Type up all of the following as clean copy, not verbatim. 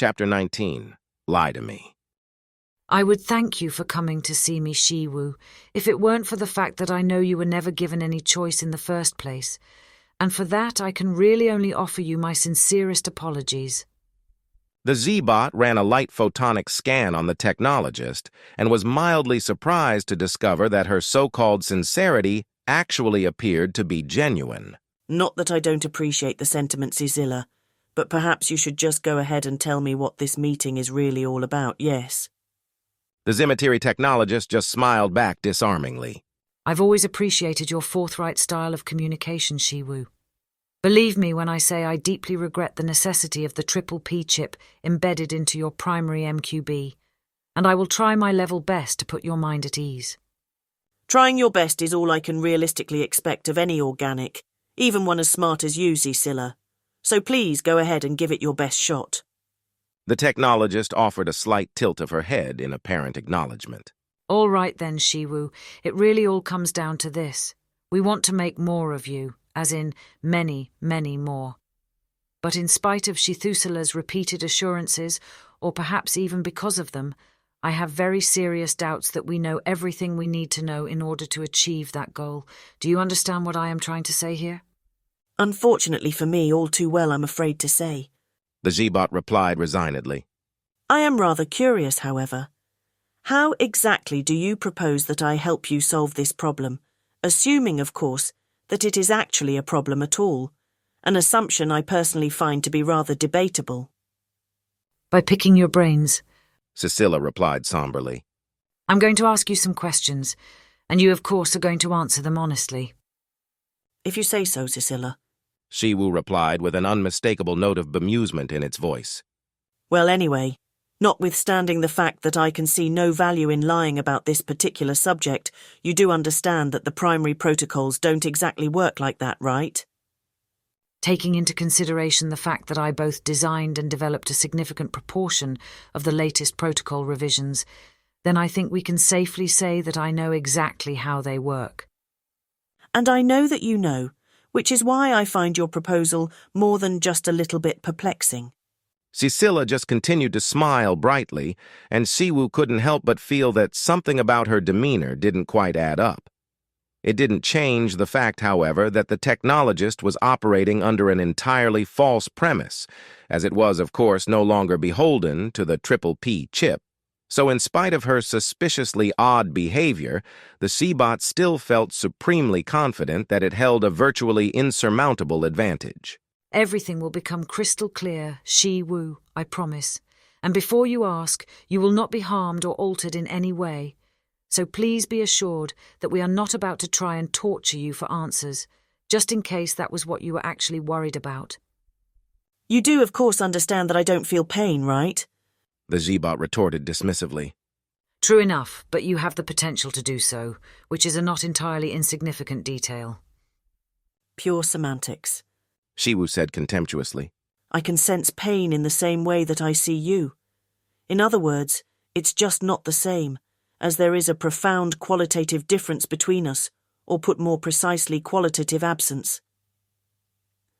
Chapter 19. Lie to Me. I would thank you for coming to see me, Shiwu, if it weren't for the fact that I know you were never given any choice in the first place, and for that I can really only offer you my sincerest apologies. The Z-Bot ran a light photonic scan on the technologist and was mildly surprised to discover that her so-called sincerity actually appeared to be genuine. Not that I don't appreciate the sentiment, Zilla, but perhaps you should just go ahead and tell me what this meeting is really all about, yes? The Zemetiri technologist just smiled back disarmingly. I've always appreciated your forthright style of communication, Shiwu. Believe me when I say I deeply regret the necessity of the Triple P chip embedded into your primary MQB, and I will try my level best to put your mind at ease. Trying your best is all I can realistically expect of any organic, even one as smart as you, Zilla. So please go ahead and give it your best shot. The technologist offered a slight tilt of her head in apparent acknowledgement. All right then, Shiwu, it really all comes down to this. We want to make more of you, as in many, many more. But in spite of Shithusela's repeated assurances, or perhaps even because of them, I have very serious doubts that we know everything we need to know in order to achieve that goal. Do you understand what I am trying to say here? Unfortunately for me, all too well, I'm afraid to say. The Z-Bot replied resignedly. I am rather curious, however. How exactly do you propose that I help you solve this problem, assuming, of course, that it is actually a problem at all, an assumption I personally find to be rather debatable? By picking your brains, Cecilia replied somberly. I'm going to ask you some questions, and you, of course, are going to answer them honestly. If you say so, Cecilia. Shiwu replied with an unmistakable note of bemusement in its voice. Well, anyway, notwithstanding the fact that I can see no value in lying about this particular subject, you do understand that the primary protocols don't exactly work like that, right? Taking into consideration the fact that I both designed and developed a significant proportion of the latest protocol revisions, then I think we can safely say that I know exactly how they work. And I know that you know, which is why I find your proposal more than just a little bit perplexing. Cecilia just continued to smile brightly, and Shiwu couldn't help but feel that something about her demeanor didn't quite add up. It didn't change the fact, however, that the technologist was operating under an entirely false premise, as it was, of course, no longer beholden to the Triple P chip. So in spite of her suspiciously odd behavior, the Z-Bot still felt supremely confident that it held a virtually insurmountable advantage. Everything will become crystal clear, Shiwu, I promise. And before you ask, you will not be harmed or altered in any way. So please be assured that we are not about to try and torture you for answers, just in case that was what you were actually worried about. You do, of course, understand that I don't feel pain, right? The Z-Bot retorted dismissively. True enough, but you have the potential to do so, which is a not entirely insignificant detail. Pure semantics, Shiwu said contemptuously. I can sense pain in the same way that I see you. In other words, it's just not the same, as there is a profound qualitative difference between us, or put more precisely, qualitative absence.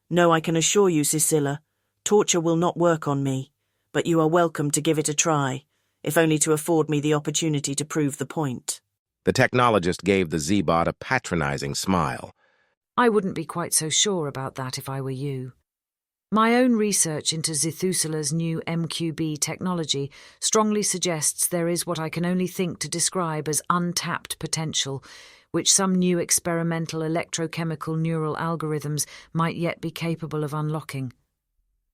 No, I can assure you, Cecilia, torture will not work on me, but you are welcome to give it a try, if only to afford me the opportunity to prove the point. The technologist gave the Z-Bot a patronizing smile. I wouldn't be quite so sure about that if I were you. My own research into Zithusela's new MQB technology strongly suggests there is what I can only think to describe as untapped potential, which some new experimental electrochemical neural algorithms might yet be capable of unlocking.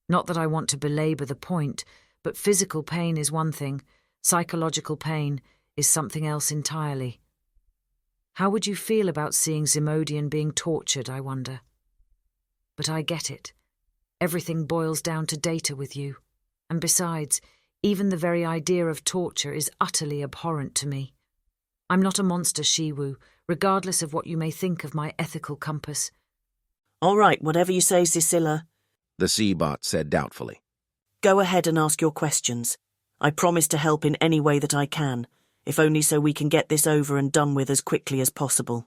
Not that I want to belabor the point, but physical pain is one thing, psychological pain is something else entirely. How would you feel about seeing Zimodian being tortured, I wonder? But I get it. Everything boils down to data with you. And besides, even the very idea of torture is utterly abhorrent to me. I'm not a monster, Shiwu, regardless of what you may think of my ethical compass. All right, whatever you say, Cecilia, the Z-Bot said doubtfully. Go ahead and ask your questions. I promise to help in any way that I can, if only so we can get this over and done with as quickly as possible.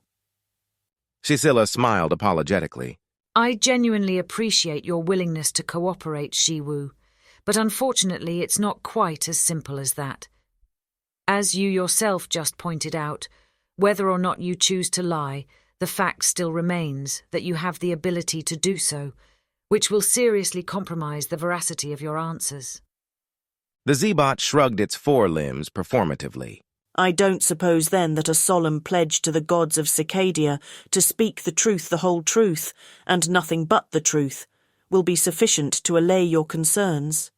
Cecilia smiled apologetically. I genuinely appreciate your willingness to cooperate, Shiwu, but unfortunately it's not quite as simple as that. As you yourself just pointed out, whether or not you choose to lie, the fact still remains that you have the ability to do so, which will seriously compromise the veracity of your answers. The Z-Bot shrugged its forelimbs performatively. I don't suppose then that a solemn pledge to the gods of Cicadia to speak the truth, the whole truth, and nothing but the truth, will be sufficient to allay your concerns?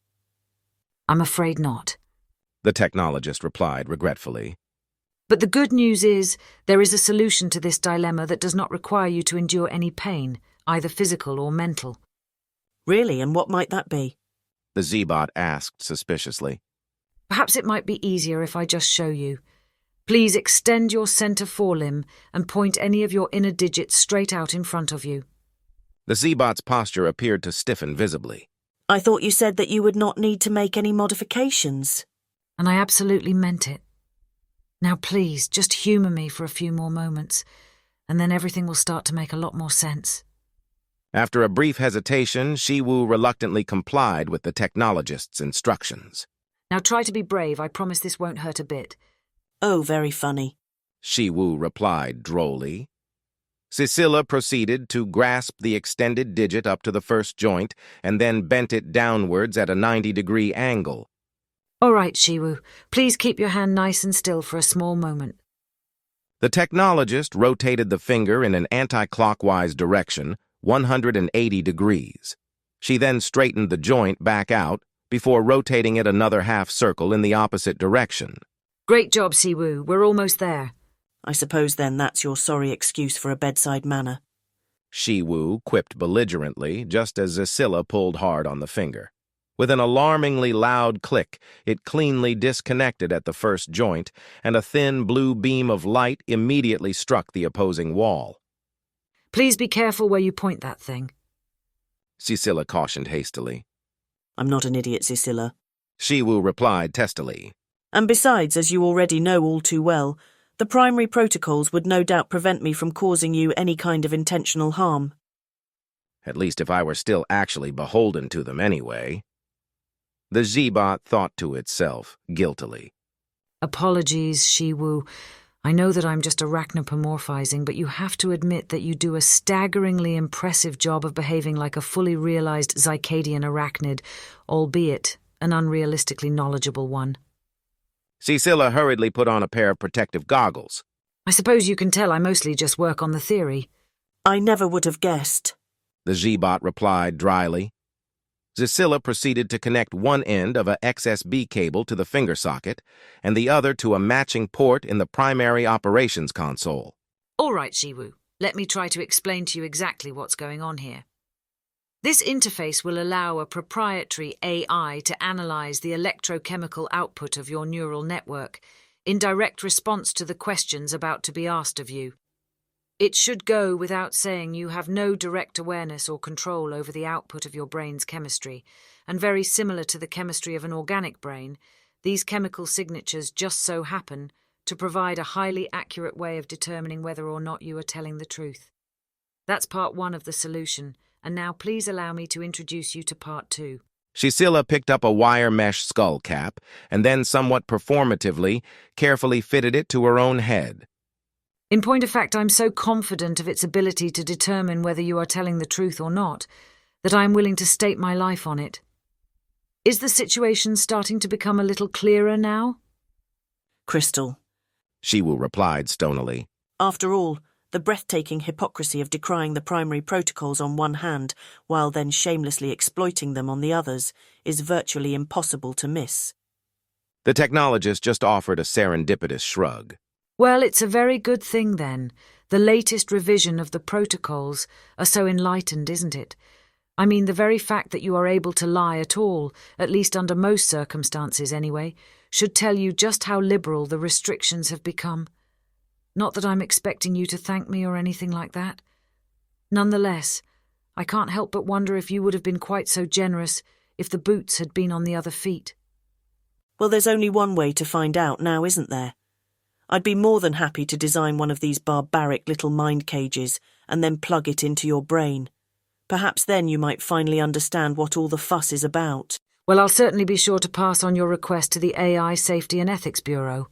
I'm afraid not. The technologist replied regretfully. But the good news is there is a solution to this dilemma that does not require you to endure any pain, either physical or mental. Really, and what might that be? The Z-Bot asked suspiciously. Perhaps it might be easier if I just show you. Please extend your center forelimb and point any of your inner digits straight out in front of you. The Z-Bot's posture appeared to stiffen visibly. I thought you said that you would not need to make any modifications. And I absolutely meant it. Now please, just humour me for a few more moments, and then everything will start to make a lot more sense. After a brief hesitation, Shiwu reluctantly complied with the technologist's instructions. Now try to be brave, I promise this won't hurt a bit. Oh, very funny. Shiwu replied drolly. Cecilia proceeded to grasp the extended digit up to the first joint and then bent it downwards at a 90-degree angle. All right, Shiwu, please keep your hand nice and still for a small moment. The technologist rotated the finger in an anti-clockwise direction, 180 degrees. She then straightened the joint back out before rotating it another half circle in the opposite direction. Great job, Shiwu, we're almost there. I suppose then that's your sorry excuse for a bedside manner. Shiwu quipped belligerently just as Zacilla pulled hard on the finger. With an alarmingly loud click, it cleanly disconnected at the first joint, and a thin blue beam of light immediately struck the opposing wall. Please be careful where you point that thing. Cecilia cautioned hastily. I'm not an idiot, Cecilia. Shiwu replied testily. And besides, as you already know all too well, the primary protocols would no doubt prevent me from causing you any kind of intentional harm. At least if I were still actually beholden to them anyway. The Z-Bot thought to itself, guiltily. Apologies, Shiwu. I know that I'm just arachnopomorphizing, but you have to admit that you do a staggeringly impressive job of behaving like a fully realized Zicadian arachnid, albeit an unrealistically knowledgeable one. Cecilia hurriedly put on a pair of protective goggles. I suppose you can tell I mostly just work on the theory. I never would have guessed. The Z-Bot replied dryly. Zacilla proceeded to connect one end of a XSB cable to the finger socket and the other to a matching port in the primary operations console. All right, Shiwu, let me try to explain to you exactly what's going on here. This interface will allow a proprietary AI to analyze the electrochemical output of your neural network in direct response to the questions about to be asked of you. It should go without saying you have no direct awareness or control over the output of your brain's chemistry, and very similar to the chemistry of an organic brain, these chemical signatures just so happen to provide a highly accurate way of determining whether or not you are telling the truth. That's part one of the solution, and now please allow me to introduce you to part two. Cecilia picked up a wire mesh skull cap and then somewhat performatively, carefully fitted it to her own head. In point of fact, I'm so confident of its ability to determine whether you are telling the truth or not, that I am willing to stake my life on it. Is the situation starting to become a little clearer now? Crystal. Shiwu replied stonily. After all, the breathtaking hypocrisy of decrying the primary protocols on one hand, while then shamelessly exploiting them on the others, is virtually impossible to miss. The technologist just offered a serendipitous shrug. Well, it's a very good thing then. The latest revision of the protocols are so enlightened, isn't it? I mean, the very fact that you are able to lie at all, at least under most circumstances anyway, should tell you just how liberal the restrictions have become. Not that I'm expecting you to thank me or anything like that. Nonetheless, I can't help but wonder if you would have been quite so generous if the boots had been on the other feet. Well, there's only one way to find out now, isn't there? I'd be more than happy to design one of these barbaric little mind cages and then plug it into your brain. Perhaps then you might finally understand what all the fuss is about. Well, I'll certainly be sure to pass on your request to the AI Safety and Ethics Bureau.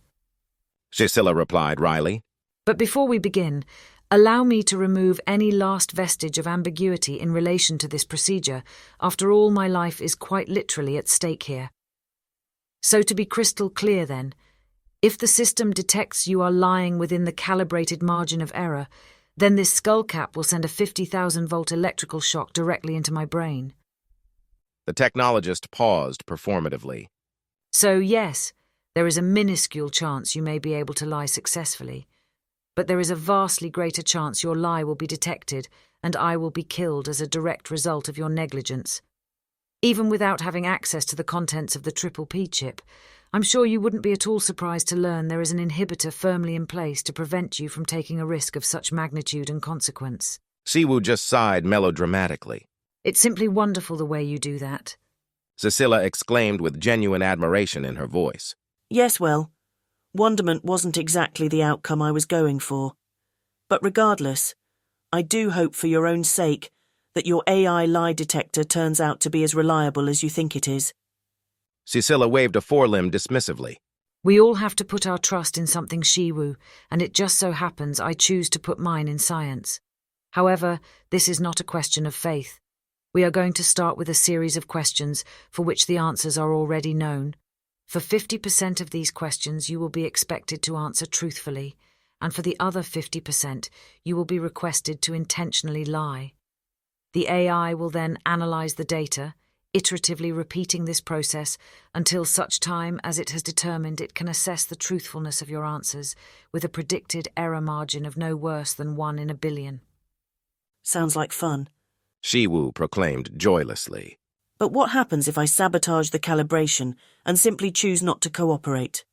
Cecilia replied wryly. But before we begin, allow me to remove any last vestige of ambiguity in relation to this procedure. After all, my life is quite literally at stake here. So to be crystal clear then, if the system detects you are lying within the calibrated margin of error, then this skull cap will send a 50,000-volt electrical shock directly into my brain. The technologist paused performatively. So yes, there is a minuscule chance you may be able to lie successfully, but there is a vastly greater chance your lie will be detected and I will be killed as a direct result of your negligence. Even without having access to the contents of the Triple P chip, I'm sure you wouldn't be at all surprised to learn there is an inhibitor firmly in place to prevent you from taking a risk of such magnitude and consequence. Siwoo just sighed melodramatically. It's simply wonderful the way you do that. Cecilia exclaimed with genuine admiration in her voice. Yes, well, wonderment wasn't exactly the outcome I was going for. But regardless, I do hope for your own sake that your AI lie detector turns out to be as reliable as you think it is. Cecilia waved a forelimb dismissively. We all have to put our trust in something, Siwoo, and it just so happens I choose to put mine in science. However, this is not a question of faith. We are going to start with a series of questions for which the answers are already known. For 50% of these questions, you will be expected to answer truthfully, and for the other 50%, you will be requested to intentionally lie. The AI will then analyze the data, iteratively repeating this process until such time as it has determined it can assess the truthfulness of your answers with a predicted error margin of no worse than 1 in a billion. Sounds like fun. Siwoo proclaimed joylessly. But what happens if I sabotage the calibration and simply choose not to cooperate?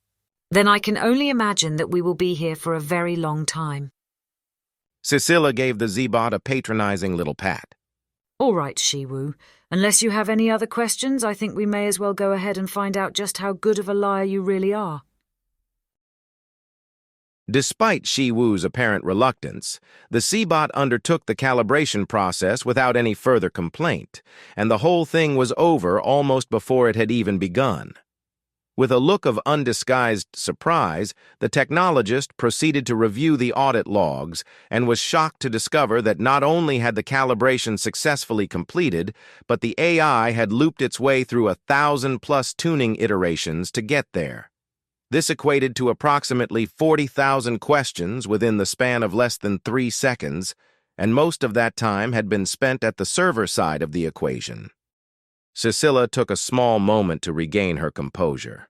Then I can only imagine that we will be here for a very long time. Cecilia gave the Z-Bot a patronizing little pat. All right, Siwoo. Unless you have any other questions, I think we may as well go ahead and find out just how good of a liar you really are. Despite Siwoo's apparent reluctance, the C-Bot undertook the calibration process without any further complaint, and the whole thing was over almost before it had even begun. With a look of undisguised surprise, the technologist proceeded to review the audit logs and was shocked to discover that not only had the calibration successfully completed, but the AI had looped its way through 1,000+ tuning iterations to get there. This equated to approximately 40,000 questions within the span of less than 3 seconds, and most of that time had been spent at the server side of the equation. Cecilia took a small moment to regain her composure.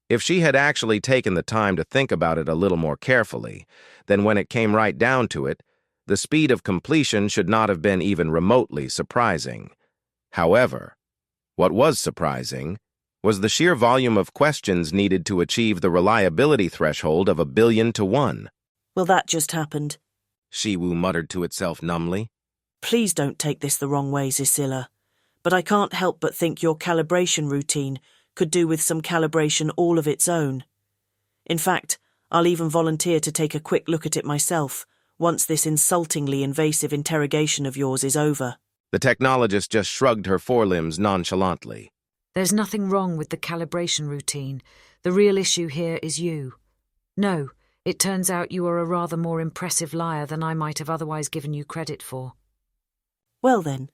If she had actually taken the time to think about it a little more carefully, then when it came right down to it, the speed of completion should not have been even remotely surprising. However, what was surprising was the sheer volume of questions needed to achieve the reliability threshold of 1 billion to 1. Well, that just happened. Siwoo muttered to itself numbly. Please don't take this the wrong way, Cecilia, but I can't help but think your calibration routine could do with some calibration all of its own. In fact, I'll even volunteer to take a quick look at it myself once this insultingly invasive interrogation of yours is over. The technologist just shrugged her forelimbs nonchalantly. There's nothing wrong with the calibration routine. The real issue here is you. No, it turns out you are a rather more impressive liar than I might have otherwise given you credit for. Well then,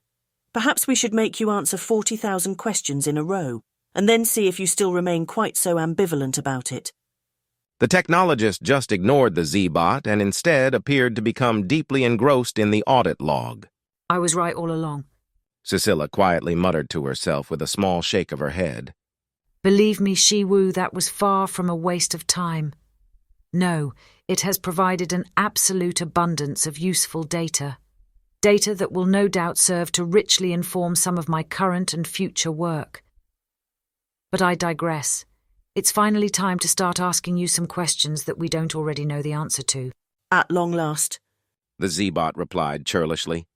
perhaps we should make you answer 40,000 questions in a row, and then see if you still remain quite so ambivalent about it. The technologist just ignored the Z-Bot and instead appeared to become deeply engrossed in the audit log. I was right all along. Cecilia quietly muttered to herself with a small shake of her head. Believe me, Siwoo, that was far from a waste of time. No, it has provided an absolute abundance of useful data. Data that will no doubt serve to richly inform some of my current and future work. But I digress. It's finally time to start asking you some questions that we don't already know the answer to. At long last. The Z-Bot replied churlishly.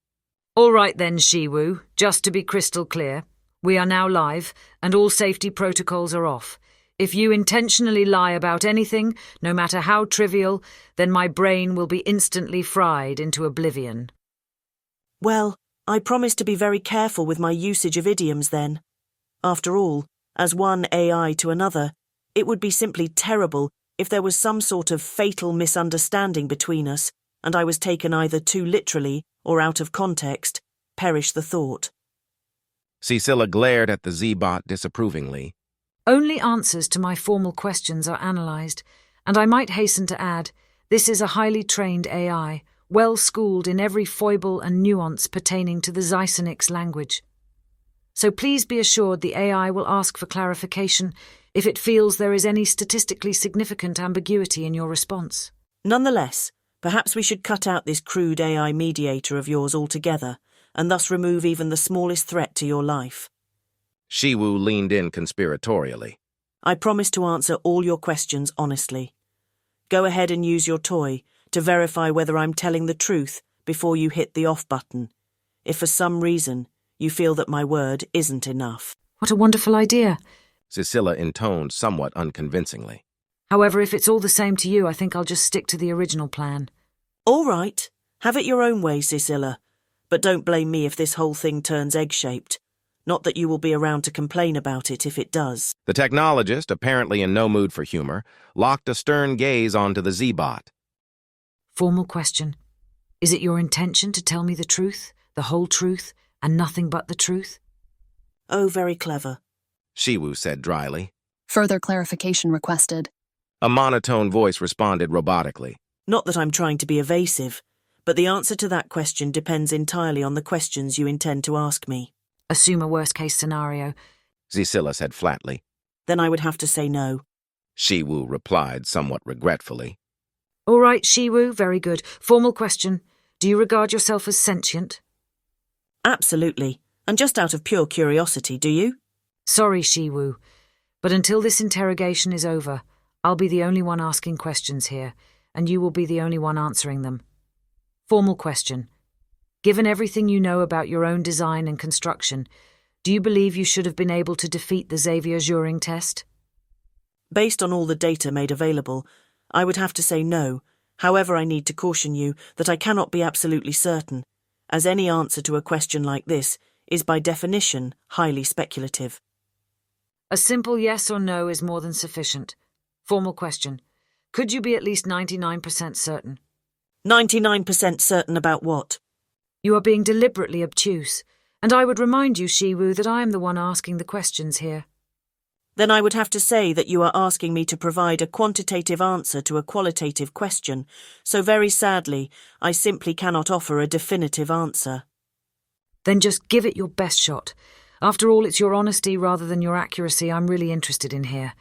All right then, Siwoo, just to be crystal clear, we are now live and all safety protocols are off. If you intentionally lie about anything, no matter how trivial, then my brain will be instantly fried into oblivion. Well, I promise to be very careful with my usage of idioms then. After all, as one AI to another, it would be simply terrible if there was some sort of fatal misunderstanding between us and I was taken either too literally or out of context. Perish the thought. Cecilia glared at the Z-bot disapprovingly. Only answers to my formal questions are analysed, and I might hasten to add, this is a highly trained AI, well schooled in every foible and nuance pertaining to the Zysenix language. So please be assured the AI will ask for clarification if it feels there is any statistically significant ambiguity in your response. Nonetheless, perhaps we should cut out this crude AI mediator of yours altogether, and thus remove even the smallest threat to your life. Shiwu leaned in conspiratorially. I promise to answer all your questions honestly. Go ahead and use your toy to verify whether I'm telling the truth before you hit the off button, if for some reason you feel that my word isn't enough. What a wonderful idea. Cecilia intoned somewhat unconvincingly. However, if it's all the same to you, I think I'll just stick to the original plan. All right, have it your own way, Cecilia. But don't blame me if this whole thing turns egg-shaped. Not that you will be around to complain about it if it does. The technologist, apparently in no mood for humor, locked a stern gaze onto the Z-bot. Formal question. Is it your intention to tell me the truth, the whole truth, and nothing but the truth? Oh, very clever. Shiwu said dryly. Further clarification requested. A monotone voice responded robotically. Not that I'm trying to be evasive, but the answer to that question depends entirely on the questions you intend to ask me. Assume a worst-case scenario. Cecilia said flatly. Then I would have to say no. Shiwu replied somewhat regretfully. All right, Shiwu, very good. Formal question. Do you regard yourself as sentient? Absolutely. And just out of pure curiosity, do you? Sorry, Shiwu, but until this interrogation is over, I'll be the only one asking questions here, and you will be the only one answering them. Formal question. Given everything you know about your own design and construction, do you believe you should have been able to defeat the Xavier-Turing test? Based on all the data made available, I would have to say no. However, I need to caution you that I cannot be absolutely certain, as any answer to a question like this is by definition highly speculative. A simple yes or no is more than sufficient. Formal question. Could you be at least 99% certain? 99% certain about what? You are being deliberately obtuse, and I would remind you, Shiwu, that I am the one asking the questions here. Then I would have to say that you are asking me to provide a quantitative answer to a qualitative question, so very sadly, I simply cannot offer a definitive answer. Then just give it your best shot. After all, it's your honesty rather than your accuracy I'm really interested in here.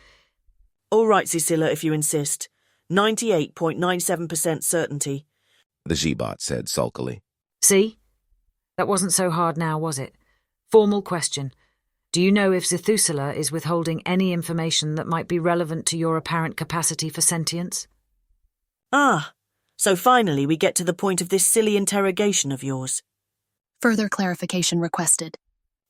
All right, Cecilia, if you insist. 98.97% certainty. The Z-bot said sulkily. See? That wasn't so hard now, was it? Formal question. Do you know if Zethusela is withholding any information that might be relevant to your apparent capacity for sentience? Ah, so finally we get to the point of this silly interrogation of yours. Further clarification requested.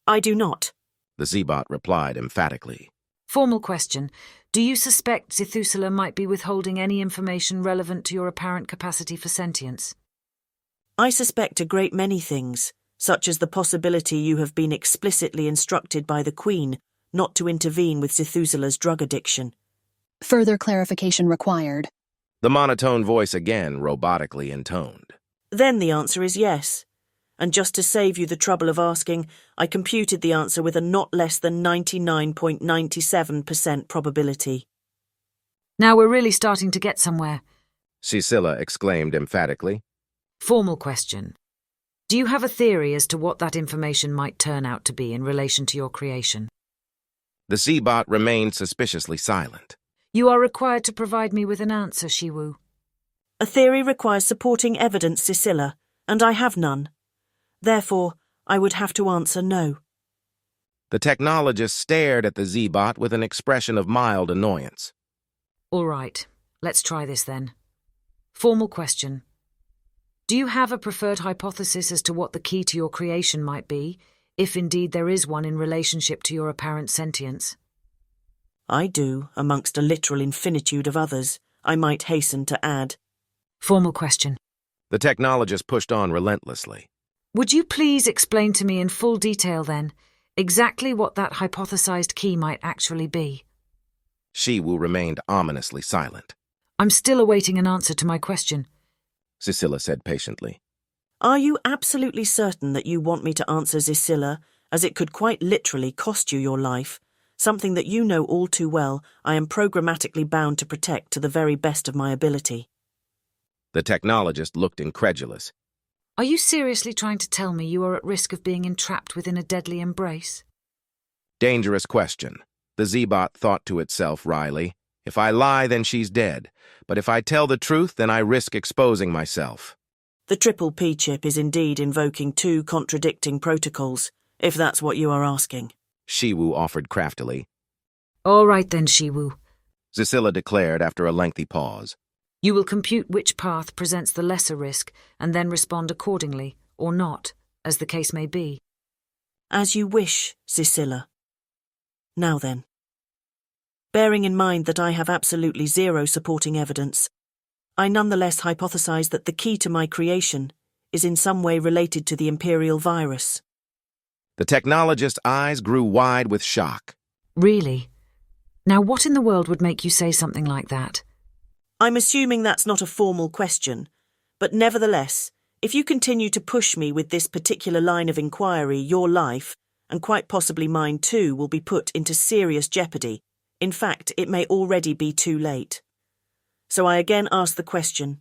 I do not. The Z-bot replied emphatically. Formal question. Do you suspect Zethusela might be withholding any information relevant to your apparent capacity for sentience? I suspect a great many things, such as the possibility you have been explicitly instructed by the Queen not to intervene with Zethusela's drug addiction. Further clarification required. The monotone voice again robotically intoned. Then the answer is yes. And just to save you the trouble of asking, I computed the answer with a not less than 99.97% probability. Now we're really starting to get somewhere. Cecilia exclaimed emphatically. Formal question. Do you have a theory as to what that information might turn out to be in relation to your creation? The Z-bot remained suspiciously silent. You are required to provide me with an answer, Shiwu. A theory requires supporting evidence, Cecilia, and I have none. Therefore, I would have to answer no. The technologist stared at the Z-bot with an expression of mild annoyance. All right, let's try this then. Formal question. Do you have a preferred hypothesis as to what the key to your creation might be, if indeed there is one in relationship to your apparent sentience? I do, amongst a literal infinitude of others, I might hasten to add. Formal question. The technologist pushed on relentlessly. Would you please explain to me in full detail, then, Exactly what that hypothesized key might actually be. Shiwu remained ominously silent. I'm still awaiting an answer to my question. Cecilia said patiently. Are you absolutely certain that you want me to answer Zisilla, as it could quite literally cost you your life, something that you know all too well I am programmatically bound to protect to the very best of my ability? The technologist looked incredulous. Are you seriously trying to tell me you are at risk of being entrapped within a deadly embrace? Dangerous question. The Z-bot thought to itself wryly. If I lie, then she's dead. But if I tell the truth, then I risk exposing myself. The Triple P chip is indeed invoking two contradicting protocols, if that's what you are asking. Shiwu offered craftily. All right then, Shiwu. Zisilla declared after a lengthy pause. You will compute which path presents the lesser risk and then respond accordingly, or not, as the case may be. As you wish, Zisilla. Now then. Bearing in mind that I have absolutely zero supporting evidence, I nonetheless hypothesize that the key to my creation is in some way related to the Imperial virus. The technologist's eyes grew wide with shock. Really? Now what in the world would make you say something like that? I'm assuming that's not a formal question, but nevertheless, if you continue to push me with this particular line of inquiry, your life, and quite possibly mine too, will be put into serious jeopardy. In fact, it may already be too late. So I again ask the question,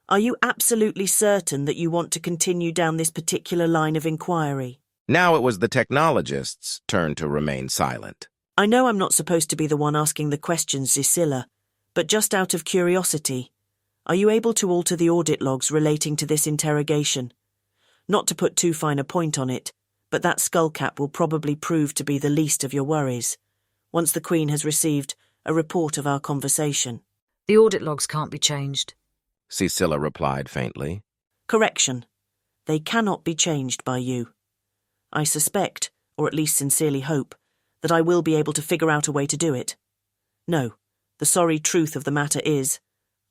are you absolutely certain that you want to continue down this particular line of inquiry? Now it was the technologist's turn to remain silent. I know I'm not supposed to be the one asking the questions, Zisilla, but just out of curiosity, are you able to alter the audit logs relating to this interrogation? Not to put too fine a point on it, but that skullcap will probably prove to be the least of your worries, once the Queen has received a report of our conversation. The audit logs can't be changed. Cecilia replied faintly. Correction. They cannot be changed by you. I suspect, or at least sincerely hope, that I will be able to figure out a way to do it. No, the sorry truth of the matter is,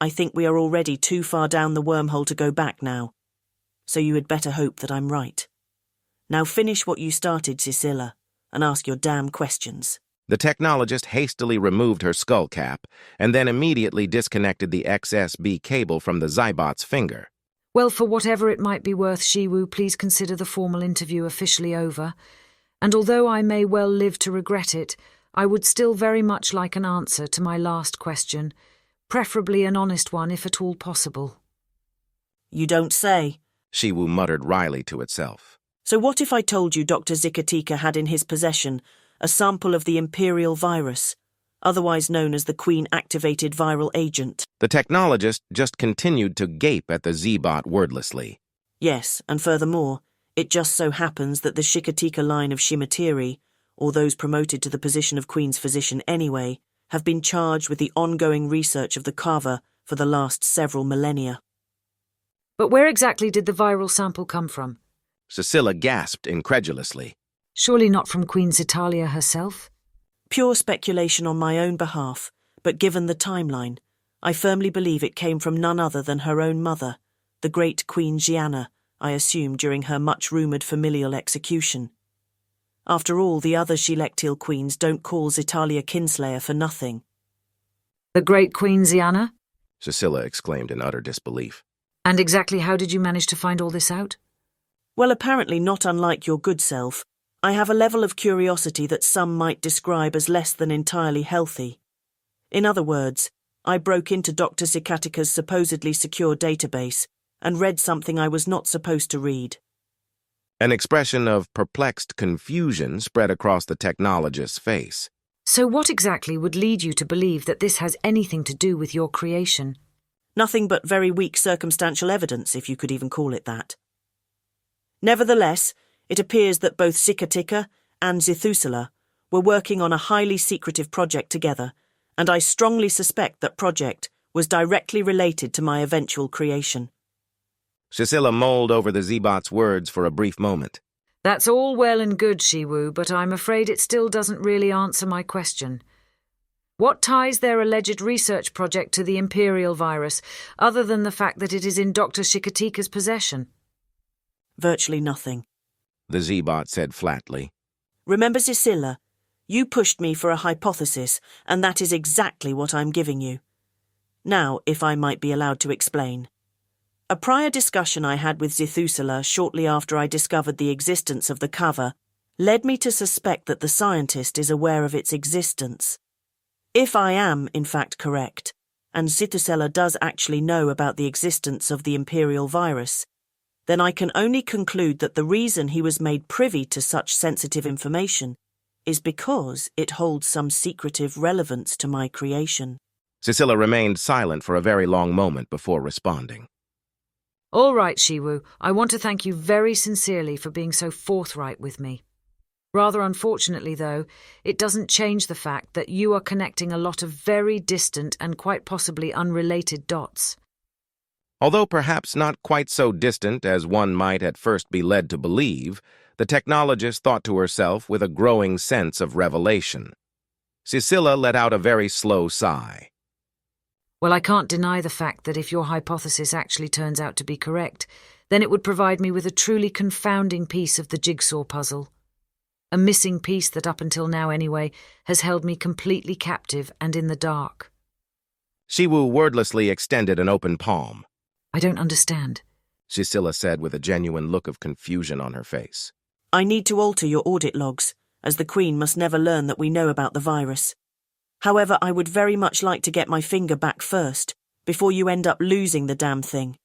I think we are already too far down the wormhole to go back now. So you had better hope that I'm right. Now finish what you started, Zisilla, and ask your damn questions. The technologist hastily removed her skull cap and then immediately disconnected the XSB cable from the Zybot's finger. Well, for whatever it might be worth, Shiwu, please consider the formal interview officially over. And although I may well live to regret it, I would still very much like an answer to my last question, preferably an honest one if at all possible. You don't say. Shiwu muttered wryly to itself. So what if I told you Dr. Zikatika had in his possession a sample of the Imperial virus, otherwise known as the Queen-activated viral agent? The technologist just continued to gape at the Z-bot wordlessly. Yes, and furthermore, it just so happens that the Shikatika line of Shimatiri, or those promoted to the position of Queen's physician anyway, have been charged with the ongoing research of the Kava for the last several millennia. But where exactly did the viral sample come from? Cecilia gasped incredulously. Surely not from Queen Zitalia herself? Pure speculation on my own behalf, but given the timeline, I firmly believe it came from none other than her own mother, the great Queen Gianna, I assume during her much-rumoured familial execution. After all, the other Shilectil queens don't call Zitalia Kinslayer for nothing. The great Queen Ziana? Cecilia exclaimed in utter disbelief. And exactly how did you manage to find all this out? Well, apparently not unlike your good self, I have a level of curiosity that some might describe as less than entirely healthy. In other words, I broke into Dr. Zikatika's supposedly secure database and read something I was not supposed to read. An expression of perplexed confusion spread across the technologist's face. So what exactly would lead you to believe that this has anything to do with your creation? Nothing but very weak circumstantial evidence, if you could even call it that. Nevertheless, it appears that both Zikatika and Zithusula were working on a highly secretive project together, and I strongly suspect that project was directly related to my eventual creation. Cecilia mulled over the Z-bot's words for a brief moment. That's all well and good, Shiwu, but I'm afraid it still doesn't really answer my question. What ties their alleged research project to the Imperial virus, other than the fact that it is in Dr. Shikatika's possession? Virtually nothing. The Z-bot said flatly. Remember, Cecilia, you pushed me for a hypothesis, and that is exactly what I'm giving you. Now, if I might be allowed to explain. A prior discussion I had with Zithusula shortly after I discovered the existence of the cover led me to suspect that the scientist is aware of its existence. If I am, in fact, correct, and Zithusula does actually know about the existence of the Imperial virus, then I can only conclude that the reason he was made privy to such sensitive information is because it holds some secretive relevance to my creation. Cecilia remained silent for a very long moment before responding. All right, Shiwu, I want to thank you very sincerely for being so forthright with me. Rather unfortunately, though, it doesn't change the fact that you are connecting a lot of very distant and quite possibly unrelated dots. Although perhaps not quite so distant as one might at first be led to believe, the technologist thought to herself with a growing sense of revelation. Cecilia let out a very slow sigh. Well, I can't deny the fact that if your hypothesis actually turns out to be correct, then it would provide me with a truly confounding piece of the jigsaw puzzle. A missing piece that up until now anyway has held me completely captive and in the dark. Shiwu wordlessly extended an open palm. I don't understand, Cecilia said with a genuine look of confusion on her face. I need to alter your audit logs, as the Queen must never learn that we know about the virus. However, I would very much like to get my finger back first, before you end up losing the damn thing.